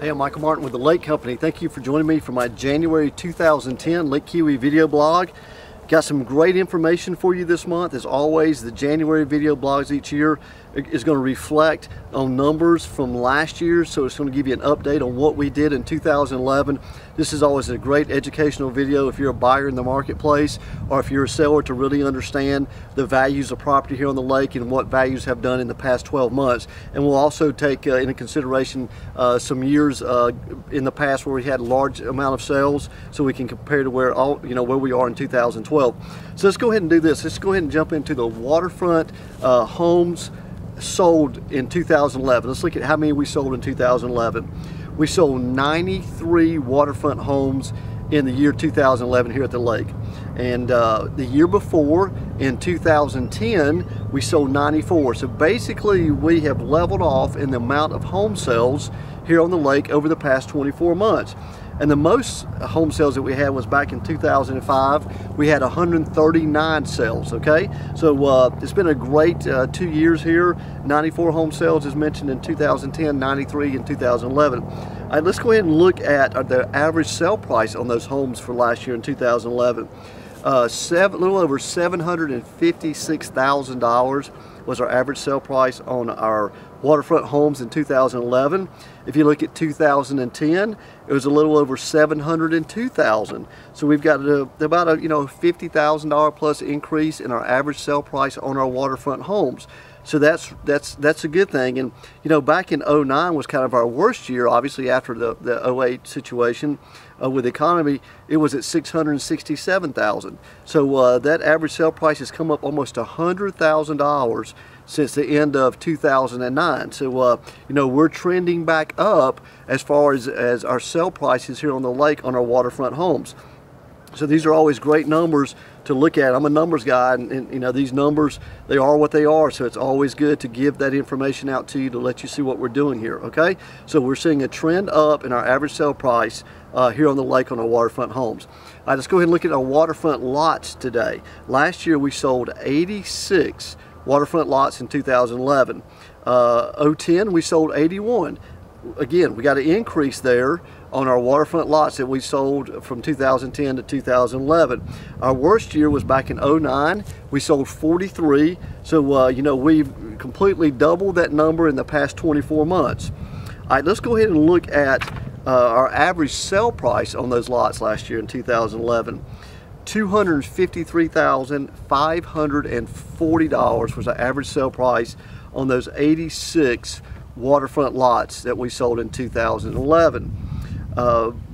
Hey, I'm Michael Martin with the Lake Company. Thank you for joining me for my January 2010 Lake Keowee video blog. Got some great information for you this month. As always, the January video blogs each year is going to reflect on numbers from last year, so it's going to give you an update on what we did in 2011. This is always a great educational video if you're a buyer in the marketplace or if you're a seller to really understand the values of property here on the lake and what values have done in the past 12 months. And we'll also take into consideration some years in the past where we had a large amount of sales, so we can compare to where we are in 2012. So let's go ahead and do this. Let's go ahead and jump into the waterfront homes sold in 2011. Let's look at how many we sold in 2011. We sold 93 waterfront homes in the year 2011 here at the lake. And the year before, in 2010, we sold 94. So basically, we have leveled off in the amount of home sales here on the lake over the past 24 months. And the most home sales that we had was back in 2005. We had 139 sales, okay? So it's been a great 2 years here. 94 home sales as mentioned in 2010, 93 in 2011. All right, let's go ahead and look at the average sale price on those homes for last year in 2011. A little over $756,000 was our average sale price on our waterfront homes in 2011. If you look at 2010, it was a little over $702,000. So we've got about a $50,000 plus increase in our average sale price on our waterfront homes. So that's a good thing. And back in 09 was kind of our worst year, obviously after the 08 situation with the economy. It was at $667,000. So that average sale price has come up almost $100,000 since the end of 2009. So we're trending back up as far as our sale prices here on the lake on our waterfront homes. So these are always great numbers to look at. I'm a numbers guy, and these numbers, they are what they are, so it's always good to give that information out to you to let you see what we're doing here, okay? So we're seeing a trend up in our average sale price here on the lake on our waterfront homes. All right, let's go ahead and look at our waterfront lots today. Last year we sold 86 waterfront lots in 2011. 010 we sold 81. Again, we got an increase there on our waterfront lots that we sold from 2010 to 2011. Our worst year was back in 09. We sold 43. So we've completely doubled that number in the past 24 months. All right, let's go ahead and look at our average sale price on those lots last year in 2011. $253,540 was our average sale price on those 86 waterfront lots that we sold in 2011.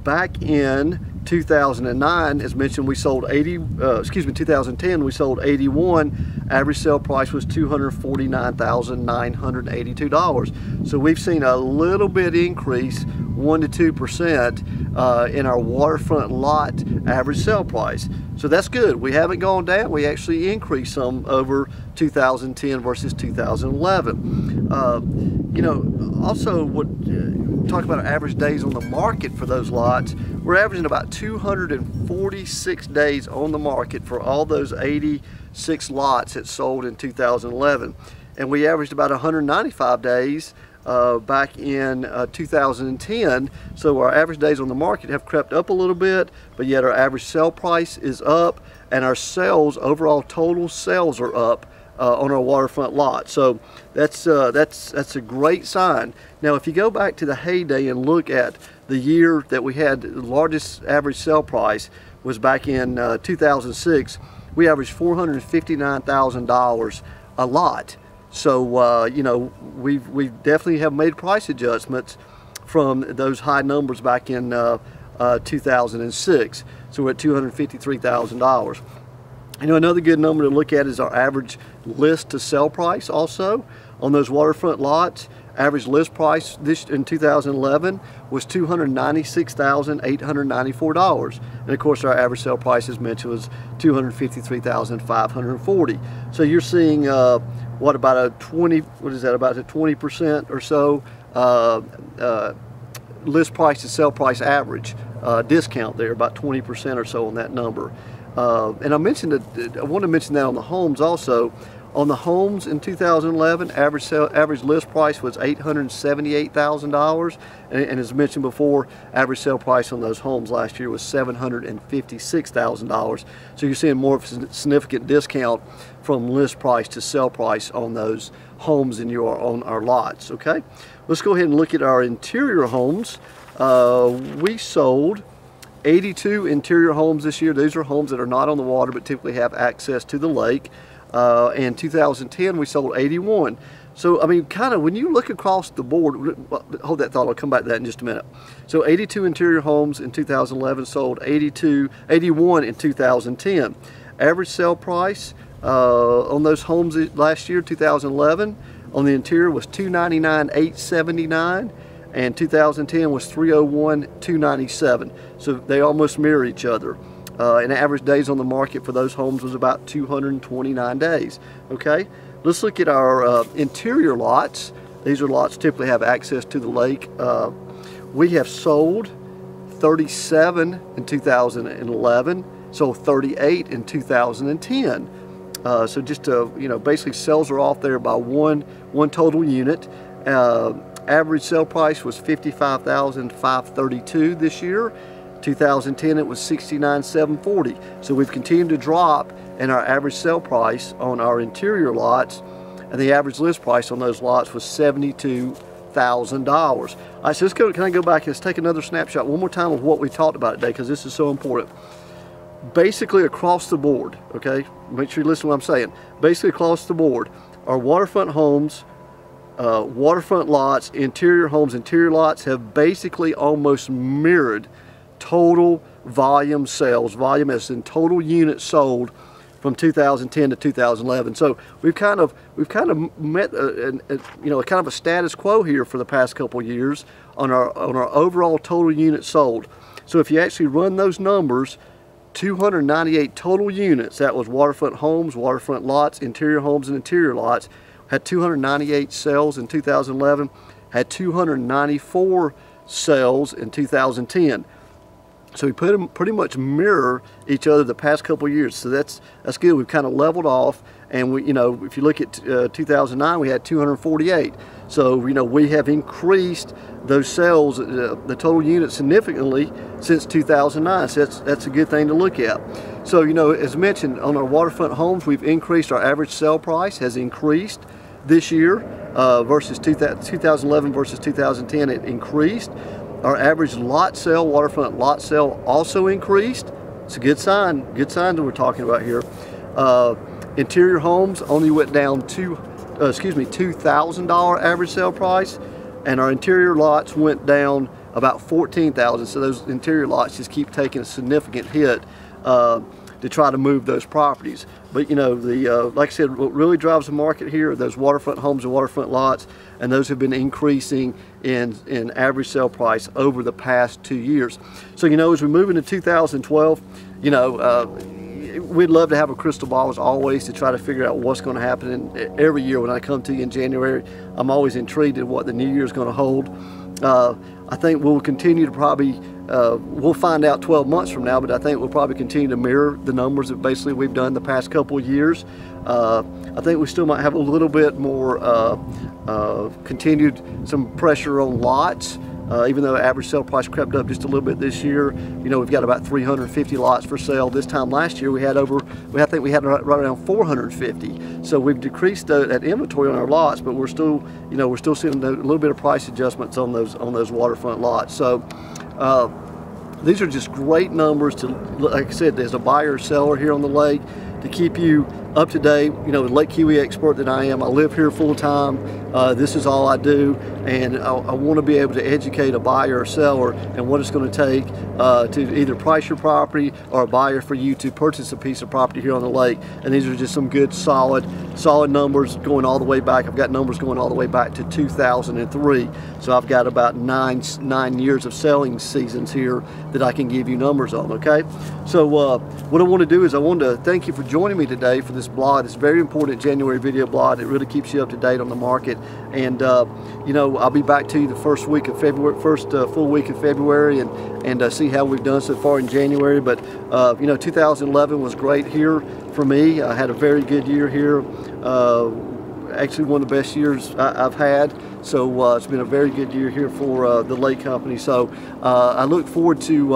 Back in 2009, as mentioned, we sold 2010 we sold 81. Average sale price was $249,982. So we've seen a little bit increase, 1 to 2%, in our waterfront lot average sale price. So that's good. We haven't gone down. We actually increased some over 2010 versus 2011. Also talk about our average days on the market for those lots. We're averaging about 246 days on the market for all those 86 lots that sold in 2011. And we averaged about 195 days back in 2010. So our average days on the market have crept up a little bit, but yet our average sale price is up, and our sales, overall total sales, are up on our waterfront lot. So that's a great sign. Now if you go back to the heyday and look at the year that we had the largest average sale price was back in 2006. We averaged $459,000 a lot. So we definitely have made price adjustments from those high numbers back in 2006. So we're at $253,000. Another good number to look at is our average list to sell price also on those waterfront lots. Average list price in 2011 was $296,894. And of course our average sale price, as mentioned, was $253,540. So you're seeing about a 20% or so list price to sell price average discount there, about 20% or so on that number. And I want to mention that on the homes also. On the homes in 2011, average list price was $878,000, and as mentioned before, average sale price on those homes last year was $756,000. So you're seeing more of a significant discount from list price to sale price on those homes on our lots. Okay, let's go ahead and look at our interior homes. We sold 82 interior homes this year. These are homes that are not on the water but typically have access to the lake. In 2010 we sold 81. So I mean, kind of when you look across the board, hold that thought, I'll come back to that in just a minute. So 82 interior homes in 2011, sold 81 in 2010. Average sale price on those homes last year, 2011, on the interior was $299,879, and 2010 was $301,297. So they almost mirror each other. And average days on the market for those homes was about 229 days. Okay, let's look at our interior lots. These are lots typically have access to the lake. We have sold 37 in 2011, sold 38 in 2010. So just basically sales are off there by one total unit. Average sale price was $55,532 this year. 2010 it was $69,740. So we've continued to drop in our average sale price on our interior lots, and the average list price on those lots was $72,000. All right, so can I go back and let's take another snapshot one more time of what we talked about today, because this is so important. Basically across the board, okay, make sure you listen to what I'm saying. Basically across the board, our waterfront homes, waterfront lots, interior homes, interior lots have basically almost mirrored total volume sales, volume as in total units sold from 2010 to 2011. So we've kind of met kind of a status quo here for the past couple of years on our overall total units sold. So if you actually run those numbers, 298 total units, that was waterfront homes, waterfront lots, interior homes, and interior lots, had 298 sales in 2011, had 294 sales in 2010. So we pretty much mirror each other the past couple of years. So that's good. We've kind of leveled off, and we, if you look at 2009, we had 248. So we have increased those sales, the total units, significantly since 2009. So that's a good thing to look at. So as mentioned, on our waterfront homes, we've increased our average sale price has increased this year versus 2011 versus 2010. It increased. Our average lot sale, waterfront lot sale, also increased. It's a good sign that we're talking about here. Interior homes only went down $2,000 average sale price, and our interior lots went down about $14,000. So those interior lots just keep taking a significant hit to try to move those properties. But like I said, what really drives the market here are those waterfront homes and waterfront lots, and those have been increasing in average sale price over the past 2 years. So as we move into 2012, we'd love to have a crystal ball as always to try to figure out what's going to happen. And every year when I come to you in January, I'm always intrigued at what the new year is going to hold. I think we'll continue to probably, we'll find out 12 months from now, but I think we'll probably continue to mirror the numbers that basically we've done the past couple of years. I think we still might have a little bit more continued some pressure on lots. Even though average sale price crept up just a little bit this year, we've got about 350 lots for sale. This time last year, I think we had right around 450. So we've decreased that inventory on our lots, but we're still seeing a little bit of price adjustments on those waterfront lots. So these are just great numbers to, like I said, as a buyer or seller here on the lake, to keep you up to date. The Lake Keowee expert that I am, I live here full time. This is all I do, and I want to be able to educate a buyer or seller and what it's going to take to either price your property or a buyer for you to purchase a piece of property here on the lake. And these are just some good solid numbers going all the way back. I've got numbers going all the way back to 2003. So I've got about nine years of selling seasons here that I can give you numbers on. Okay, so what I want to do is I want to thank you for joining me today for this blog. It's a very important January video blog. It really keeps you up to date on the market. And you know, I'll be back to you the first week of February, first full week of February, and see how we've done so far in January. But you know, 2011 was great here for me. I had a very good year here. Actually one of the best years I've had. So it's been a very good year here for the lake company. So I look forward to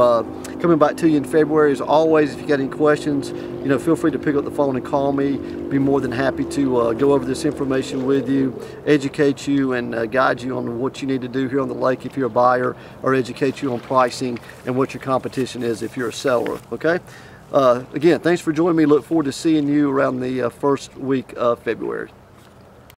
coming back to you in February. As always, if you got any questions, you know, feel free to pick up the phone and call me. Be more than happy to go over this information with you, educate you, and guide you on what you need to do here on the lake if you're a buyer, or educate you on pricing and what your competition is if you're a seller. Okay. Again, thanks for joining me. Look forward to seeing you around the first week of February.